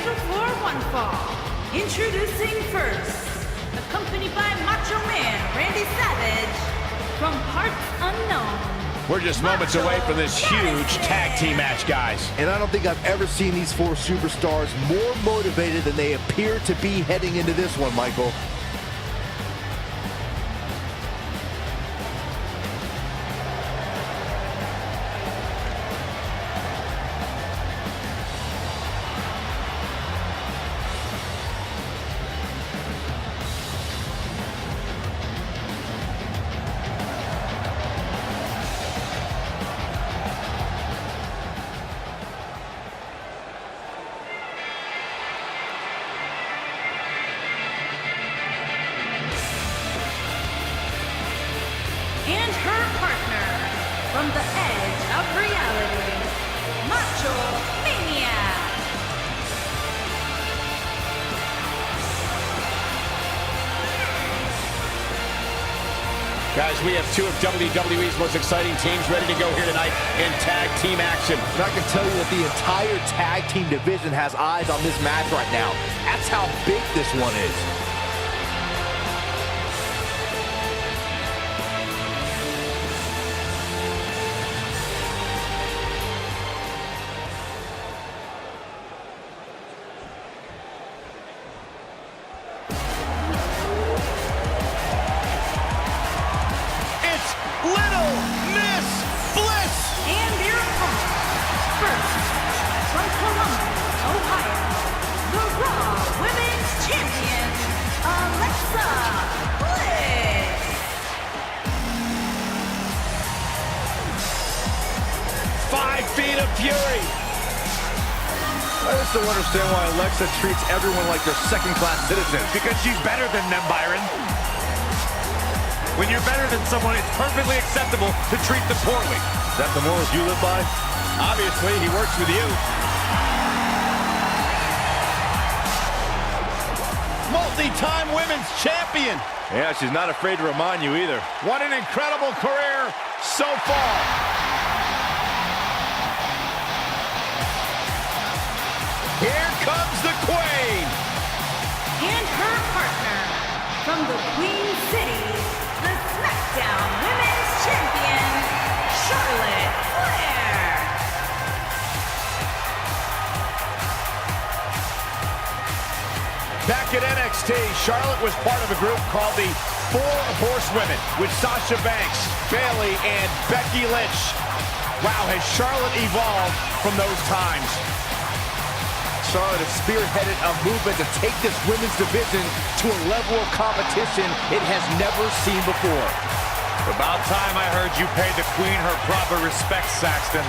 scheduled for one fall. Introducing first, accompanied by Macho Man Randy Savage, from parts unknown. We're just moments away from this huge tag team match, guys. And I don't think I've ever seen these four superstars more motivated than they appear to be heading into this one, Michael. And her partner, from the edge of reality, Macho Mania. Guys, we have two of WWE's most exciting teams ready to go here tonight in tag team action. And I can tell you that the entire tag team division has eyes on this match right now. That's how big this one is. Little Miss Bliss! And their opponent, first, from Columbus, Ohio, the Raw Women's Champion, Alexa Bliss. 5 feet of fury. I just don't understand why Alexa treats everyone like they're second-class citizens. Because she's better than them, Byron. When you're better than someone, it's perfectly acceptable to treat them poorly. Is that the morals you live by? Obviously, he works with you. Multi-time women's champion. Yeah, she's not afraid to remind you either. What an incredible career so far. Here comes the Queen. And her partner, from the Queen City, the SmackDown Women's Champion, Charlotte Flair. Back at NXT, Charlotte was part of a group called the Four Horsewomen with Sasha Banks, Bayley, and Becky Lynch. Wow, has Charlotte evolved from those times? Charlotte has spearheaded a movement to take this women's division to a level of competition it has never seen before. About time I heard you paid the Queen her proper respect, Saxton.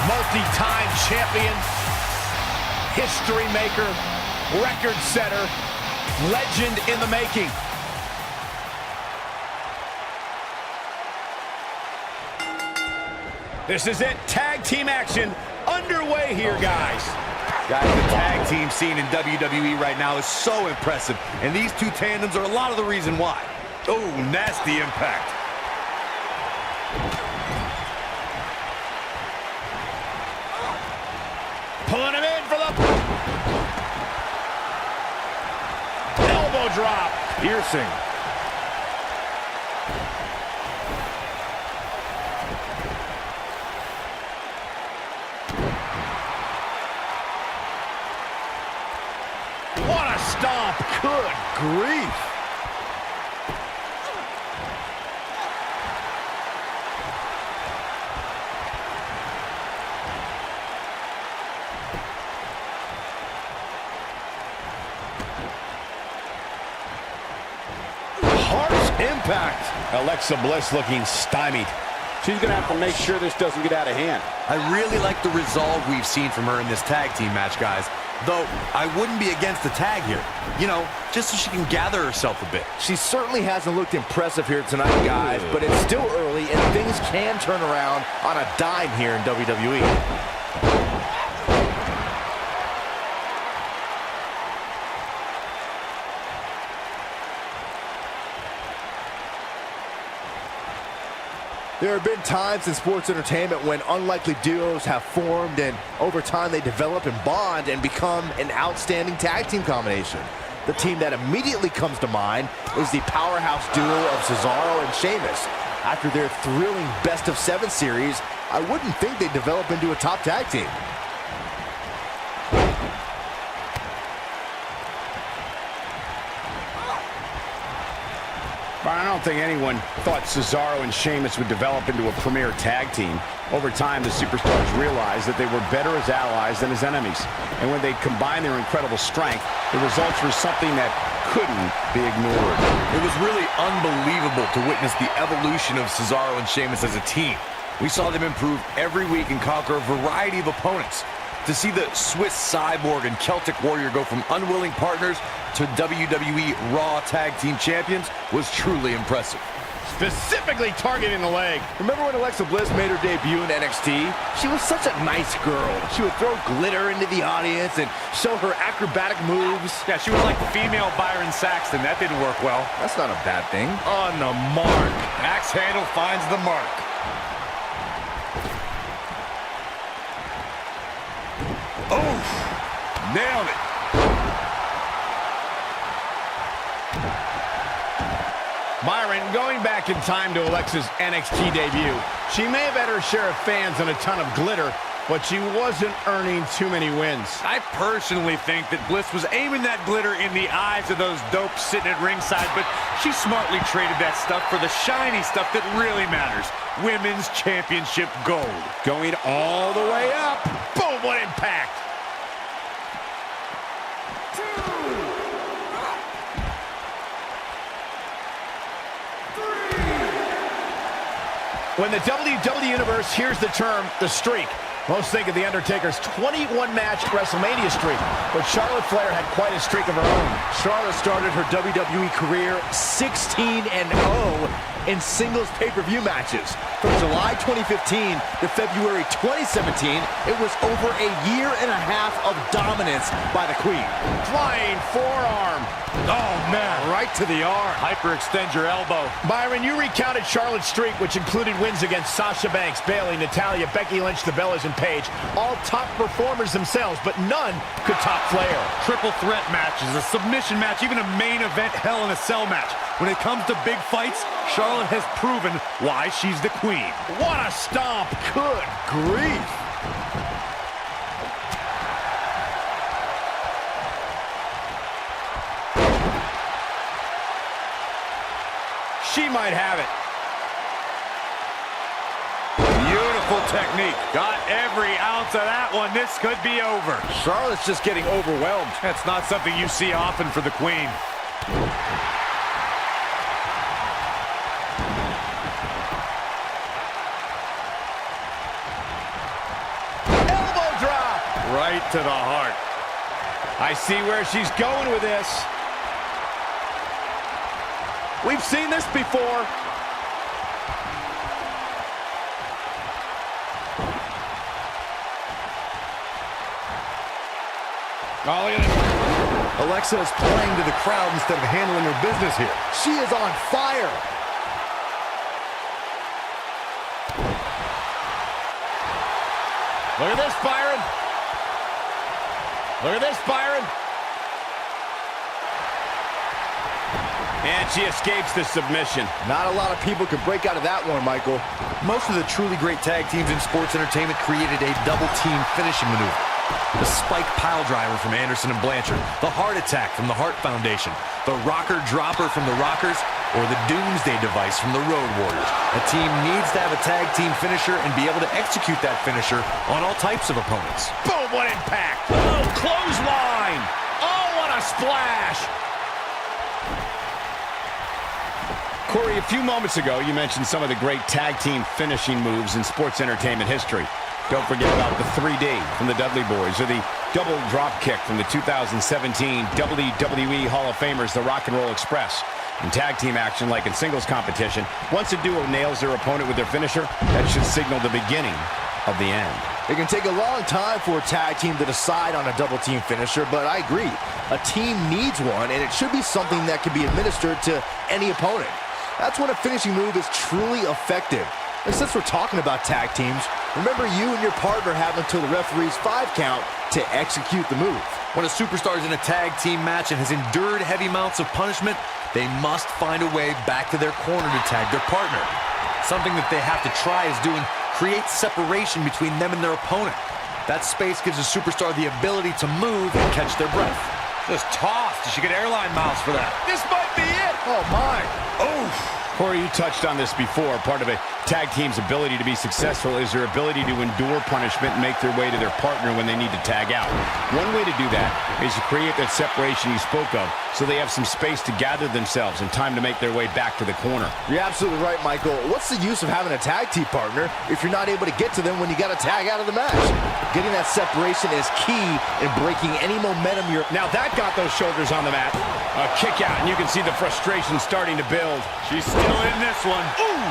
Multi-time champion, history maker, record setter, legend in the making. This is it, tag team action underway here, guys. Guys, the tag team scene in WWE right now is so impressive, and these two tandems are a lot of the reason why. Oh, nasty impact. Pulling him in for the elbow drop. Piercing. What a stomp. Good grief. Impact. Alexa Bliss looking stymied. She's going to have to make sure this doesn't get out of hand. I really like the resolve we've seen from her in this tag team match, guys. Though, I wouldn't be against the tag here. You know, just so she can gather herself a bit. She certainly hasn't looked impressive here tonight, guys, but it's still early, and things can turn around on a dime here in WWE. There have been times in sports entertainment when unlikely duos have formed, and over time they develop and bond and become an outstanding tag team combination. The team that immediately comes to mind is the powerhouse duo of Cesaro and Sheamus. After their thrilling best-of-7 series, I wouldn't think they'd develop into a top tag team. But I don't think anyone thought Cesaro and Sheamus would develop into a premier tag team. Over time, the superstars realized that they were better as allies than as enemies. And when they combined their incredible strength, the results were something that couldn't be ignored. It was really unbelievable to witness the evolution of Cesaro and Sheamus as a team. We saw them improve every week and conquer a variety of opponents. To see the Swiss Cyborg and Celtic Warrior go from unwilling partners to WWE Raw Tag Team Champions was truly impressive. Specifically targeting the leg. Remember when Alexa Bliss made her debut in NXT? She was such a nice girl. She would throw glitter into the audience and show her acrobatic moves. Yeah, she was like the female Byron Saxton. That didn't work well. That's not a bad thing. On the mark. Axe handle finds the mark. Oh, nailed it. Byron, going back in time to Alexa's NXT debut, she may have had her share of fans and a ton of glitter, but she wasn't earning too many wins. I personally think that Bliss was aiming that glitter in the eyes of those dopes sitting at ringside, but she smartly traded that stuff for the shiny stuff that really matters. Women's Championship gold. Going all the way up. Boom, what impact! When the WWE Universe hears the term, the streak, most think of The Undertaker's 21-match WrestleMania streak, but Charlotte Flair had quite a streak of her own. Charlotte started her WWE career 16-0 in singles pay-per-view matches. From July 2015 to February 2017, it was over a year and a half of dominance by the Queen. Flying forearm. Oh, man, right to the arm. Hyperextend your elbow. Byron, you recounted Charlotte's streak, which included wins against Sasha Banks, Bayley, Natalya, Becky Lynch, the Bellas, and Paige. All top performers themselves, but none could top Flair. Triple threat matches, a submission match, even a main event Hell in a Cell match. When it comes to big fights, Charlotte has proven why she's the queen. What a stomp. Good grief. She might have it. Beautiful technique. Got every ounce of that one. This could be over. Charlotte's just getting overwhelmed. That's not something you see often for the queen. Elbow drop. Right to the heart. I see where she's going with this. We've seen this before. Oh, look at it. Alexa is playing to the crowd instead of handling her business here. She is on fire. Look at this, Byron. Look at this, Byron. And she escapes the submission. Not a lot of people could break out of that one, Michael. Most of the truly great tag teams in sports entertainment created a double team finishing maneuver. The spike pile driver from Anderson and Blanchard, the heart attack from the Hart Foundation, the rocker dropper from the Rockers, or the Doomsday device from the Road Warriors. A team needs to have a tag team finisher and be able to execute that finisher on all types of opponents. Boom, what impact. Oh, clothesline. Oh, what a splash. Corey, a few moments ago, you mentioned some of the great tag team finishing moves in sports entertainment history. Don't forget about the 3D from the Dudley Boys, or the double drop kick from the 2017 WWE Hall of Famers, the Rock and Roll Express. In tag team action, like in singles competition, once a duo nails their opponent with their finisher, that should signal the beginning of the end. It can take a long time for a tag team to decide on a double team finisher, but I agree. A team needs one, and it should be something that can be administered to any opponent. That's when a finishing move is truly effective. And since we're talking about tag teams, remember you and your partner have until the referee's 5 count to execute the move. When a superstar is in a tag team match and has endured heavy amounts of punishment, they must find a way back to their corner to tag their partner. Something that they have to try is doing create separation between them and their opponent. That space gives a superstar the ability to move and catch their breath. Just tossed. You should get airline miles for that. This might be it. Oh, my. Oof. Corey, you touched on this before. Part of a tag team's ability to be successful is their ability to endure punishment and make their way to their partner when they need to tag out. One way to do that is to create that separation you spoke of so they have some space to gather themselves and time to make their way back to the corner. You're absolutely right, Michael. What's the use of having a tag team partner if you're not able to get to them when you got to tag out of the match? Getting that separation is key in breaking any momentum you're... Now that got those shoulders on the mat. A kick out, and you can see the frustration starting to build. She's still in this one. Ooh!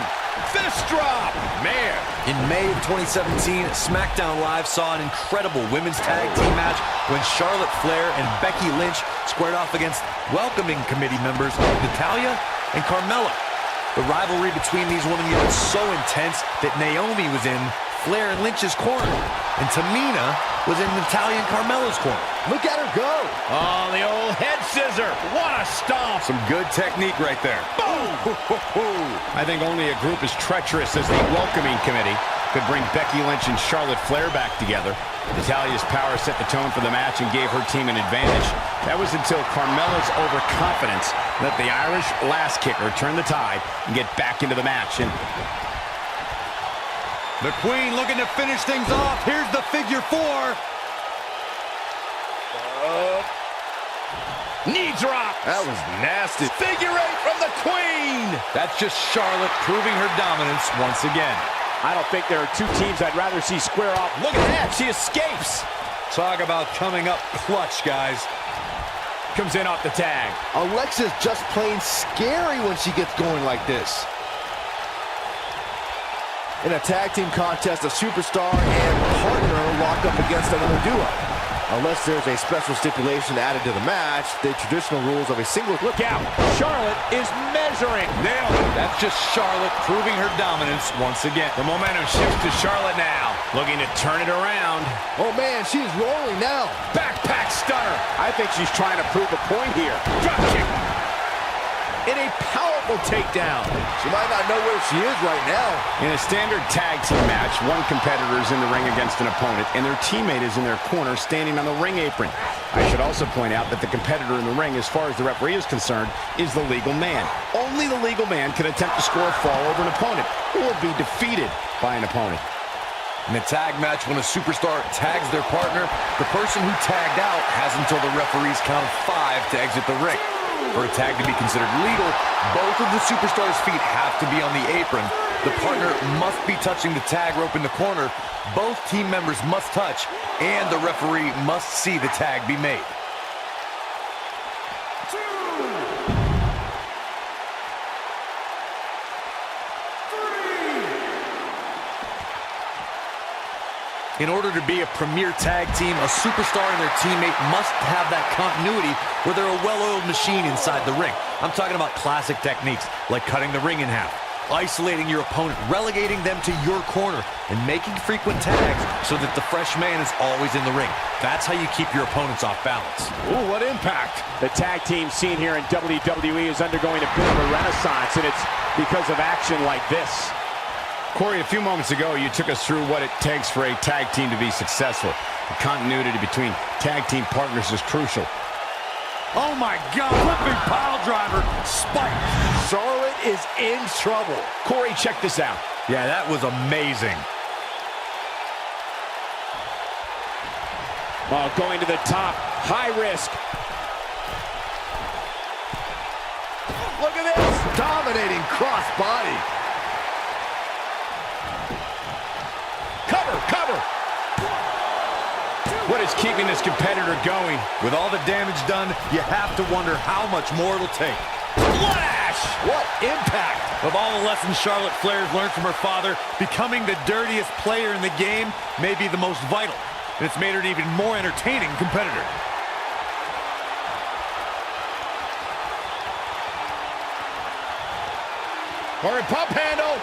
Fist drop! Man! In May of 2017, SmackDown Live saw an incredible women's tag team match when Charlotte Flair and Becky Lynch squared off against welcoming committee members Natalya and Carmella. The rivalry between these women was so intense that Naomi was in Flair and Lynch's corner, and Tamina was in Natalya and Carmella's corner. Look at her go! Oh, the old head scissor. What a stomp. Some good technique right there. Boom! I think only a group as treacherous as the welcoming committee could bring Becky Lynch and Charlotte Flair back together. Natalya's power set the tone for the match and gave her team an advantage. That was until Carmella's overconfidence let the Irish lass kicker turn the tide and get back into the match. And the Queen looking to finish things off. Here's the figure 4. Knee drop. That was nasty. Figure 8 from the Queen. That's just Charlotte proving her dominance once again. I don't think there are two teams I'd rather see square off. Look at that. She escapes. Talk about coming up clutch, guys. comes in off the tag. Alexa's just plain scary when she gets going like this. In a tag team contest, a superstar and partner lock up against another duo. Unless there's a special stipulation added to the match, the traditional rules of a single... Look out! Charlotte is measuring. Nailed it. That's just Charlotte proving her dominance once again. The momentum shifts to Charlotte now. Looking to turn it around. Oh, man, she's rolling now. Backpack stunner. I think she's trying to prove a point here. Drop kick. In a powerful takedown. She might not know where she is right now. In a standard tag team match, one competitor is in the ring against an opponent, and their teammate is in their corner standing on the ring apron. I should also point out that the competitor in the ring, as far as the referee is concerned, is the legal man. Only the legal man can attempt to score a fall over an opponent or be defeated by an opponent. In a tag match, when a superstar tags their partner, the person who tagged out has until the referee's count of 5 to exit the ring. For a tag to be considered legal, both of the superstars' feet have to be on the apron. The partner must be touching the tag rope in the corner. Both team members must touch, and the referee must see the tag be made. In order to be a premier tag team, a superstar and their teammate must have that continuity where they're a well-oiled machine inside the ring. I'm talking about classic techniques like cutting the ring in half, isolating your opponent, relegating them to your corner, and making frequent tags so that the fresh man is always in the ring. That's how you keep your opponents off balance. Ooh, what impact. The tag team scene here in WWE is undergoing a bit of a renaissance, and it's because of action like this. Corey, a few moments ago, you took us through what it takes for a tag team to be successful. The continuity between tag team partners is crucial. Oh my God, flipping pile driver, spike. Charlotte is in trouble. Corey, check this out. Yeah, that was amazing. Oh, going to the top, high risk. Look at this, dominating crossbody. Cover. What is keeping this competitor going? With all the damage done, you have to wonder how much more it'll take. Flash! What impact! Of all the lessons Charlotte Flair has learned from her father, becoming the dirtiest player in the game may be the most vital. And it's made her an even more entertaining competitor. Or a pump handle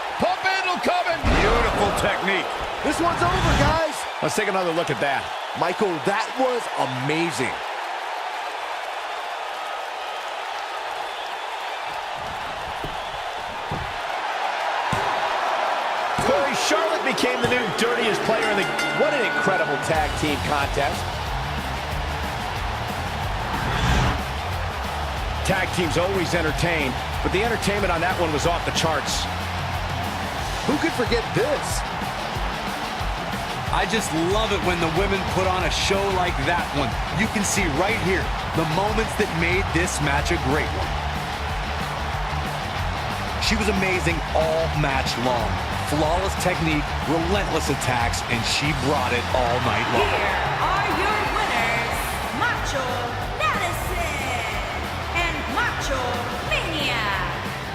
coming. Beautiful technique. This one's over, guys. Let's take another look at that. Michael, that was amazing. Corey, Charlotte became the new dirtiest player in the... What an incredible tag team contest. Tag teams always entertain, but the entertainment on that one was off the charts. Who could forget this? I just love it when the women put on a show like that one. You can see right here the moments that made this match a great one. She was amazing all match long. Flawless technique, relentless attacks, and she brought it all night long. Here are your winners, Macho Madison and Macho Mania.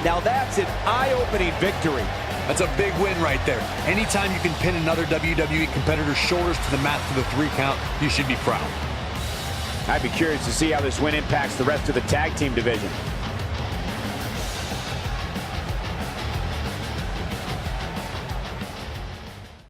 Now that's an eye-opening victory. That's a big win right there. Anytime you can pin another WWE competitor's shoulders to the mat for the 3 count, you should be proud. I'd be curious to see how this win impacts the rest of the tag team division.